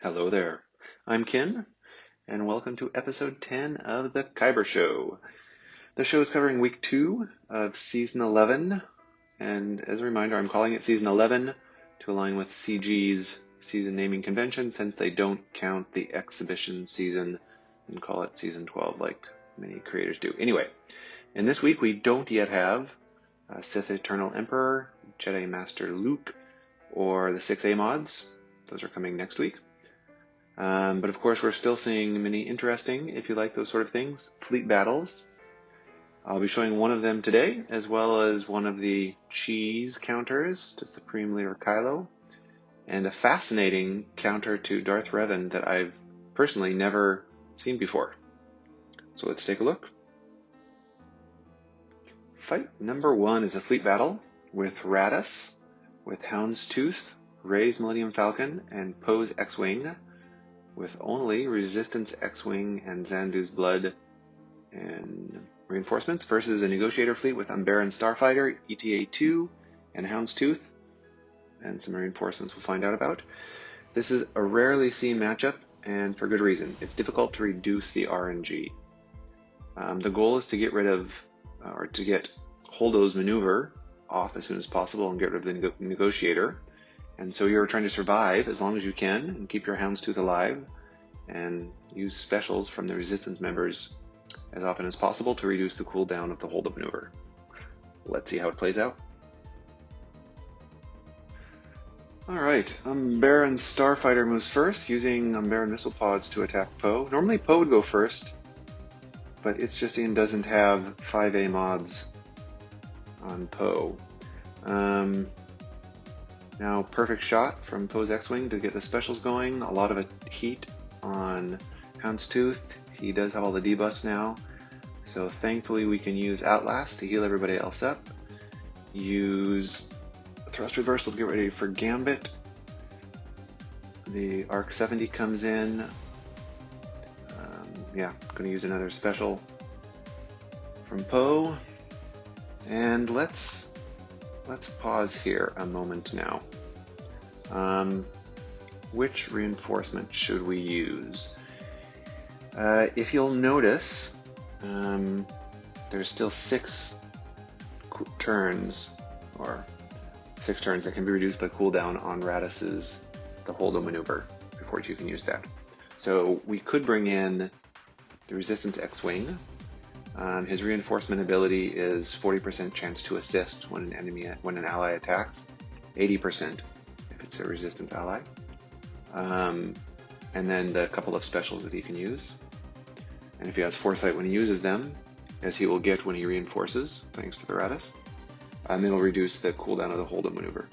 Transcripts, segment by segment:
Hello there. I'm Ken, and welcome to episode 10 of the Kyber Show. The show is covering week 2 of season 11, and as a reminder, I'm calling it season 11 to align with CG's season naming convention, since they don't count the exhibition season and call it season 12 like many creators do. Anyway, in this week we don't yet have Sith Eternal Emperor, Jedi Master Luke, or the 6A mods. Those are coming next week. But of course, we're still seeing many interesting, if you like those sort of things, fleet battles. I'll be showing one of them today, as well as one of the cheese counters to Supreme Leader Kylo, and a fascinating counter to Darth Revan that I've personally never seen before. So let's take a look. Fight number 1 is a fleet battle with Raddus, with Houndstooth, Rey's Millennium Falcon, and Poe's X-Wing, with only Resistance X-Wing and Xandu's Blood and reinforcements, versus a negotiator fleet with Umbaran Starfighter, ETA-2, and Houndstooth, and some reinforcements we'll find out about. This is a rarely seen matchup, and for good reason. It's difficult to reduce the RNG. The goal is to get rid of, or to get Holdo's maneuver off as soon as possible and get rid of the negotiator. And so you're trying to survive as long as you can and keep your Houndstooth alive and use specials from the Resistance members as often as possible to reduce the cooldown of the Holdo maneuver. Let's see how it plays out. Alright, Umbaran Starfighter moves first, using Umbaran missile pods to attack Poe. Normally Poe would go first, but Itsjustian doesn't have 5A mods on Poe. Now, perfect shot from Poe's X-Wing to get the specials going. A lot of heat on Houndstooth. He does have all the debuffs now, so thankfully we can use Outlast to heal everybody else up. Use Thrust Reversal to get ready for Gambit. The Arc 70 comes in. Going to use another special from Poe. And let's pause here a moment now. Which reinforcement should we use? If you'll notice, there's still 6 turns, or 6 turns that can be reduced by cooldown on Raddus's the Holdo maneuver before you can use that. So we could bring in the Resistance X-Wing. His reinforcement ability is 40% chance to assist when an ally attacks, 80% if it's a resistance ally, and then the couple of specials that he can use. And if he has Foresight when he uses them, as he will get when he reinforces, thanks to the Raddus, it'll reduce the cooldown of the Holdo maneuver.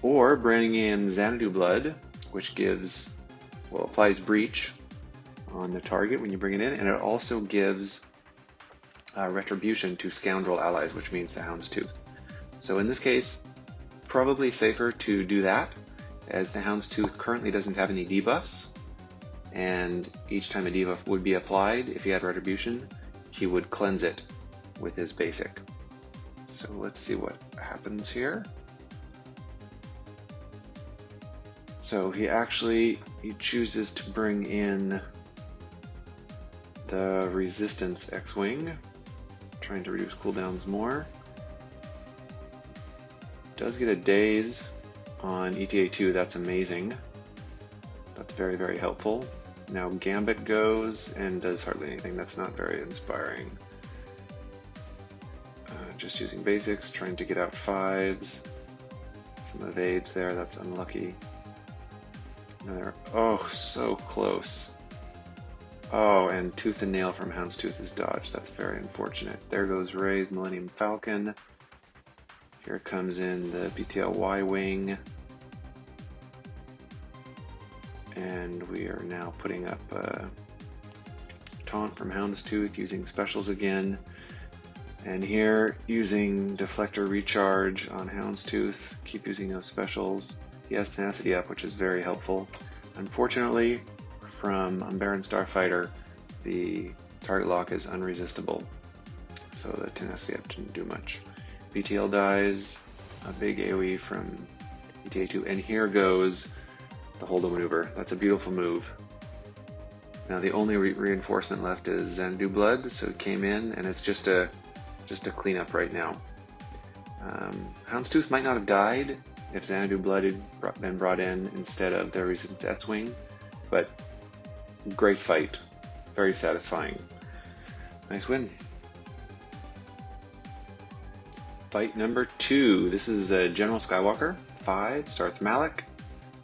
Or bring in Xanadu Blood, which applies Breach on the target when you bring it in, and it also gives Retribution to Scoundrel allies, which means the Houndstooth. So in this case, probably safer to do that, as the Houndstooth currently doesn't have any debuffs, and each time a debuff would be applied, if he had Retribution, he would cleanse it with his basic. So let's see what happens here. So he chooses to bring in the Resistance X-Wing, trying to reduce cooldowns more. Does get a daze on ETA-2, that's amazing. That's very, very helpful. Now Gambit goes and does hardly anything. That's not very inspiring. Just using basics, trying to get out 5s. Some evades there, that's unlucky. Another, oh, so close. Oh, and Tooth and Nail from Houndstooth is dodged. That's very unfortunate. There goes Rey's Millennium Falcon. Here comes in the BTL Y-Wing. And we are now putting up a taunt from Houndstooth using specials again. And here, using Deflector Recharge on Houndstooth. Keep using those specials. He has Tenacity up, which is very helpful. Unfortunately, from Umbaran Starfighter, the target lock is unresistible, so the Tenacity up didn't do much. BTL dies, a big AoE from ETA-2, and here goes the holdo maneuver. That's a beautiful move. Now the only reinforcement left is Xanadu blood, so it came in, and it's just a cleanup right now. Houndstooth might not have died if Xanadu blood had been brought in instead of the recent Itswing, but great fight, very satisfying. Nice win. Fight number 2. This is General Skywalker 5, Starth Malak,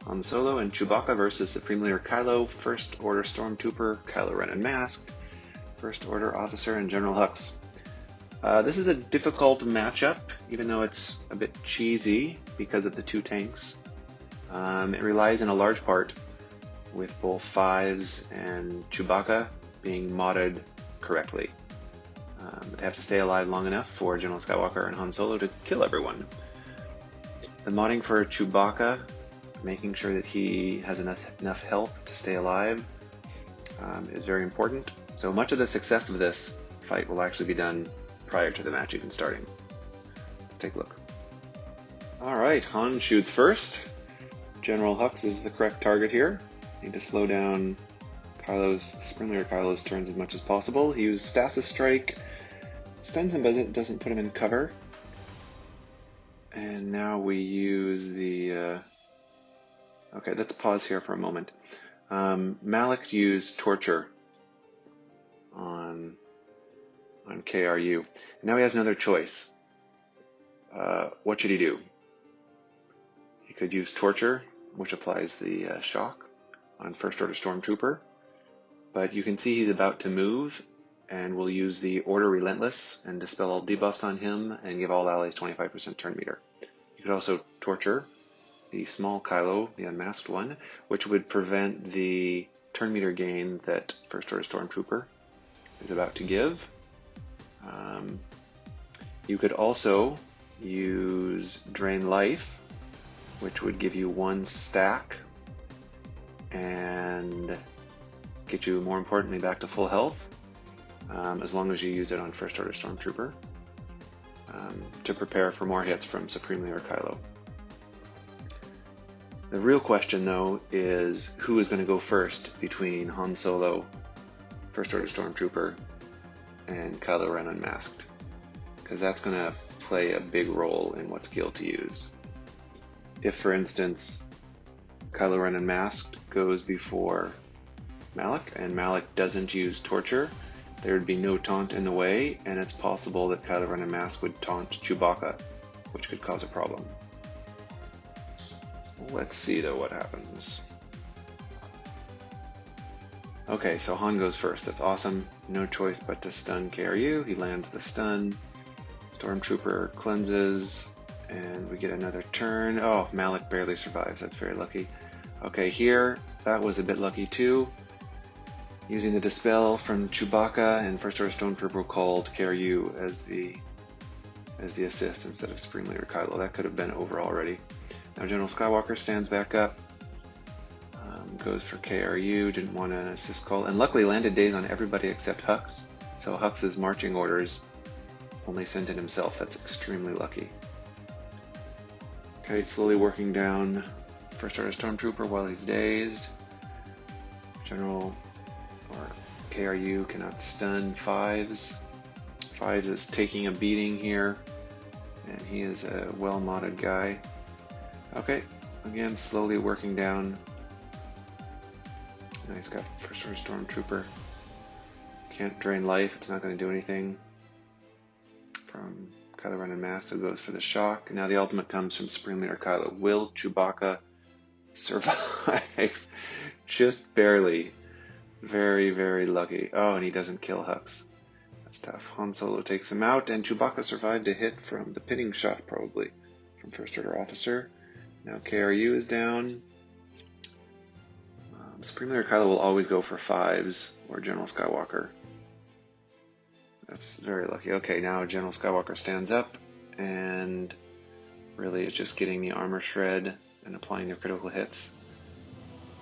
Han Solo, and Chewbacca versus Supreme Leader Kylo, First Order Stormtrooper, Kylo Ren Unmasked, First Order Officer, and General Hux. This is a difficult matchup, even though it's a bit cheesy because of the 2 tanks. It relies in a large part with both 5s and Chewbacca being modded correctly. They have to stay alive long enough for General Skywalker and Han Solo to kill everyone. The modding for Chewbacca, making sure that he has enough health to stay alive, is very important. So much of the success of this fight will actually be done prior to the match even starting. Let's take a look. Alright, Han shoots first. General Hux is the correct target here. Need to slow down Supreme Leader Kylo's turns as much as possible. He used Stasis Strike, stuns him but doesn't put him in cover. And now we use the... Okay, let's pause here for a moment. Malak used Torture on KRU. And now he has another choice. What should he do? He could use Torture, which applies the shock on First Order Stormtrooper. But you can see he's about to move, and we'll use the Order Relentless and dispel all debuffs on him and give all allies 25% turn meter. You could also Torture the small Kylo, the unmasked one, which would prevent the turn meter gain that First Order Stormtrooper is about to give. You could also use Drain Life, which would give you 1 stack and get you, more importantly, back to full health, as long as you use it on First Order Stormtrooper, to prepare for more hits from Supreme Leader Kylo. The real question, though, is who is going to go first between Han Solo, First Order Stormtrooper, and Kylo Ren Unmasked, because that's going to play a big role in what skill to use. If, for instance, Kylo Ren Unmasked goes before Malak, and Malak doesn't use Torture, there would be no taunt in the way, and it's possible that Kylo Ren Unmasked would taunt Chewbacca, which could cause a problem. Let's see, though, what happens. Okay, so Han goes first. That's awesome. No choice but to stun KRU. He lands the stun. Stormtrooper cleanses, and we get another turn. Oh, Malak barely survives. That's very lucky. Okay, here, that was a bit lucky too. Using the Dispel from Chewbacca, and First Order Stormtrooper called KRU as the assist instead of Supreme Leader Kylo. That could have been over already. Now General Skywalker stands back up, goes for KRU, didn't want an assist call, and luckily landed days on everybody except Hux. So Hux's marching orders only sent in himself. That's extremely lucky. Okay, slowly working down First Order Stormtrooper while he's dazed. General or KRU cannot stun 5s. 5s is taking a beating here, and he is a well-modded guy. Okay, again, slowly working down. Now he's got First Order Stormtrooper. Can't drain life, it's not going to do anything. From Kylo Ren Unmasked, who goes for the shock. Now the ultimate comes from Supreme Leader Kylo. Will Chewbacca survive? Just barely. Very, very lucky. Oh, and he doesn't kill Hux. That's tough. Han Solo takes him out, and Chewbacca survived a hit from the pinning shot, probably, from First Order Officer. Now KRU is down. Supreme Leader Kylo will always go for 5s or General Skywalker. That's very lucky. Okay, now General Skywalker stands up, and really it's just getting the armor shred and applying their critical hits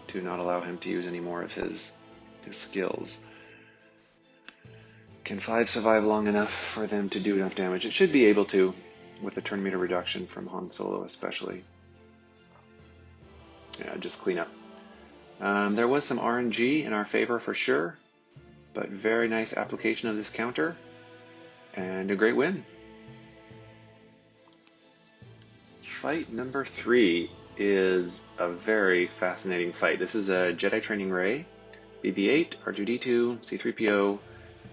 to not allow him to use any more of his skills. Can 5 survive long enough for them to do enough damage? It should be able to, with the turn meter reduction from Han Solo especially. Yeah, just clean up. There was some RNG in our favor for sure, but very nice application of this counter, and a great win. Fight number 3 is a very fascinating fight. This is a Jedi Training Ray, BB-8, R2-D2, C-3PO,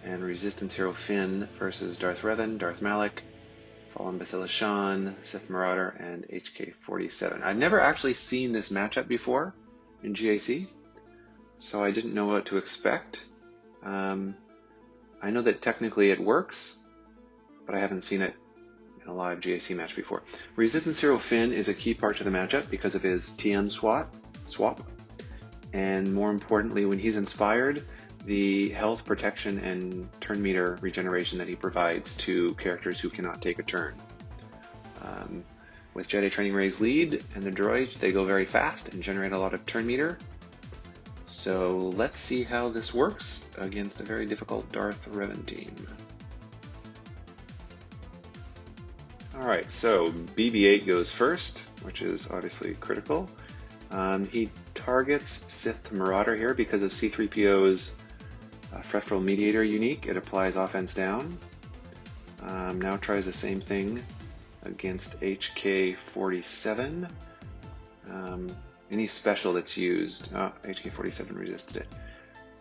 and Resistance Hero Finn versus Darth Revan, Darth Malak, Fallen Bacillus Shan, Sith Marauder, and HK-47. I've never actually seen this matchup before in GAC, so I didn't know what to expect. I know that technically it works, but I haven't seen it in a live GAC match before. Resistance Hero Finn is a key part to the matchup because of his TM swap, and more importantly, when he's inspired, the health, protection, and turn meter regeneration that he provides to characters who cannot take a turn. With Jedi Training Ray's lead and the droids, they go very fast and generate a lot of turn meter. So let's see how this works against a very difficult Darth Revan team. Alright, so BB-8 goes first, which is obviously critical. He targets Sith Marauder here because of C-3PO's Fretful Mediator unique. It applies offense down. Now tries the same thing against HK-47. Any special that's used. HK-47 resisted it.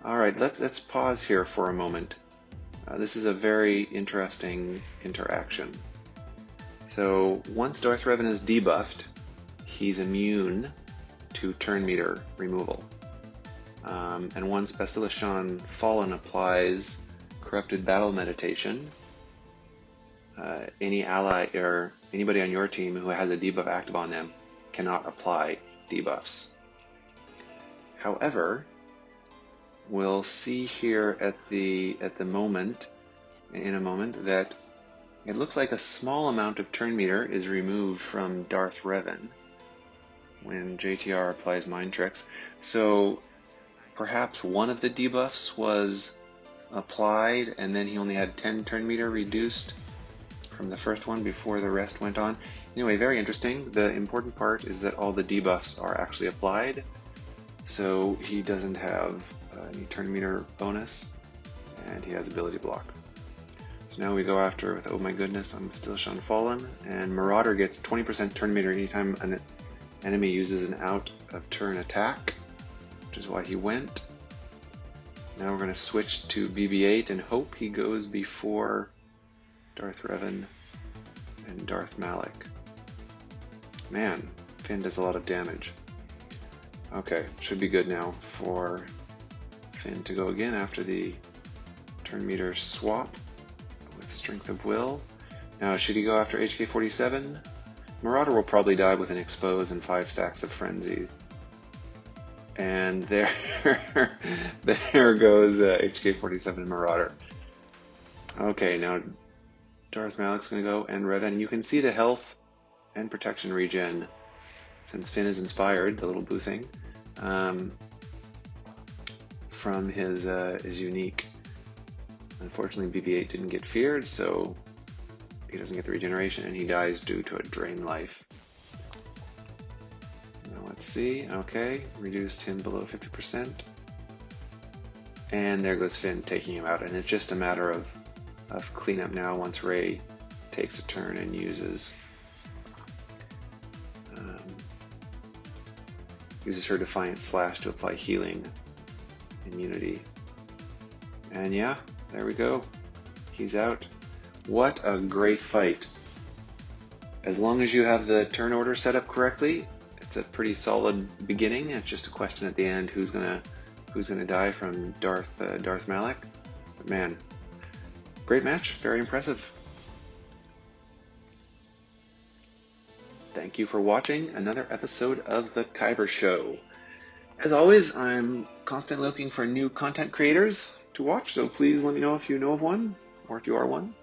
Alright, let's pause here for a moment. This is a very interesting interaction. So once Darth Revan is debuffed, he's immune to turn meter removal. And once Bacillus Shan Fallen applies Corrupted Battle Meditation, any ally or anybody on your team who has a debuff active on them cannot apply debuffs. However, we'll see here in a moment that it looks like a small amount of turn meter is removed from Darth Revan when JTR applies Mind Tricks. So perhaps one of the debuffs was applied and then he only had 10 turn meter reduced from the first one before the rest went on. Anyway, very interesting. The important part is that all the debuffs are actually applied, so he doesn't have any turn meter bonus, and he has ability block. So now we go after with, oh my goodness, I'm still Shan Fallen, and Marauder gets 20% turn meter anytime an enemy uses an out of turn attack, which is why he went. Now we're going to switch to BB-8 and hope he goes before Darth Revan and Darth Malak. Man, Finn does a lot of damage. Okay, should be good now for Finn to go again after the turn meter swap with Strength of Will. Now, should he go after HK-47? Marauder will probably die with an Expose and 5 stacks of Frenzy. And there, there goes HK-47 Marauder. Okay, now Darth Malak's going to go, and Revan. You can see the health and protection regen, since Finn is inspired, the little blue thing, from his unique. Unfortunately, BB-8 didn't get feared, so he doesn't get the regeneration, and he dies due to a drain life. Now let's see. Okay, reduced him below 50%. And there goes Finn taking him out, and it's just a matter of cleanup now once Rey takes a turn and uses her Defiant Slash to apply healing immunity. And yeah, there we go. He's out. What a great fight. As long as you have the turn order set up correctly, it's a pretty solid beginning. It's just a question at the end who's gonna die from Darth Malak. But man, great match, very impressive. Thank you for watching another episode of the Kyber Show. As always, I'm constantly looking for new content creators to watch, so please let me know if you know of one, or if you are one.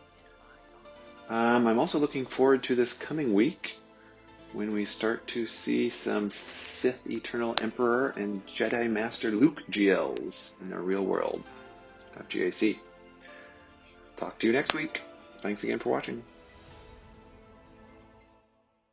I'm also looking forward to this coming week, when we start to see some Sith Eternal Emperor and Jedi Master Luke GLs in the real world of GAC. Talk to you next week. Thanks again for watching.